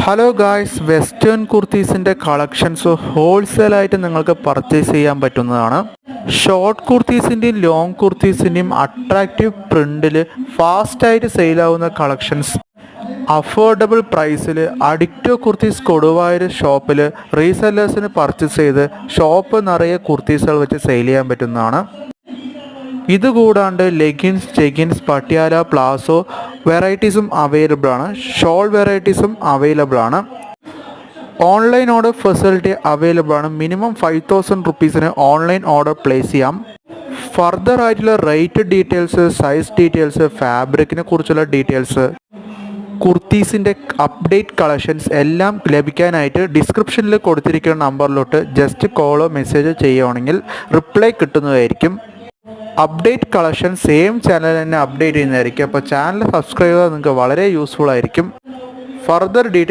Hello guys, western കുർത്തീസിൻ്റെ collections ഹോൾസെയിലായിട്ട് നിങ്ങൾക്ക് purchase ചെയ്യാൻ പറ്റുന്നതാണ്. ഷോർട്ട് കുർത്തീസിൻ്റെയും ലോങ് കുർത്തീസിൻ്റെയും അട്രാക്റ്റീവ് പ്രിൻറ്റിൽ ഫാസ്റ്റായിട്ട് സെയിലാവുന്ന കളക്ഷൻസ് അഫോർഡബിൾ പ്രൈസിൽ അഡിക്റ്റോ കുർത്തീസ് കൊടുവായൂർ ഷോപ്പിൽ റീസെല്ലേഴ്സിന് പർച്ചേസ് ചെയ്ത് ഷോപ്പ് നിറയെ കുർത്തീസുകൾ വെച്ച് സെയിൽ ചെയ്യാൻ പറ്റുന്നതാണ്. ഇതുകൂടാണ്ട് ലെഗിൻസ്, ജെഗിൻസ്, പട്ടിയാല, പ്ലാസോ വെറൈറ്റീസും അവൈലബിൾ ആണ്. ഷോൾ വെറൈറ്റീസും അവൈലബിൾ ആണ്. ഓൺലൈൻ ഓർഡർ ഫെസിലിറ്റി അവൈലബിൾ ആണ്. മിനിമം 5000 റുപ്പീസിന് ഓൺലൈൻ ഓർഡർ പ്ലേസ് ചെയ്യാം. ഫർദർ ആയിട്ടുള്ള റേറ്റ് ഡീറ്റെയിൽസ്, സൈസ് ഡീറ്റെയിൽസ്, ഫാബ്രിക്കിനെ കുറിച്ചുള്ള ഡീറ്റെയിൽസ്, കുർത്തീസിൻ്റെ അപ്ഡേറ്റ് കളക്ഷൻസ് എല്ലാം ലഭിക്കാനായിട്ട് ഡിസ്ക്രിപ്ഷനിൽ കൊടുത്തിരിക്കുന്ന നമ്പറിലോട്ട് ജസ്റ്റ് കോളോ മെസ്സേജോ ചെയ്യുകയാണെങ്കിൽ റിപ്ലൈ കിട്ടുന്നതായിരിക്കും. അപ്ഡേറ്റ് കളക്ഷൻ സെയിം ചാനൽ തന്നെ അപ്ഡേറ്റ് ചെയ്യുന്നതായിരിക്കും. അപ്പോൾ ചാനൽ സബ്സ്ക്രൈബ് ചെയ്താൽ നിങ്ങൾക്ക് വളരെ യൂസ്ഫുൾ ആയിരിക്കും. Further details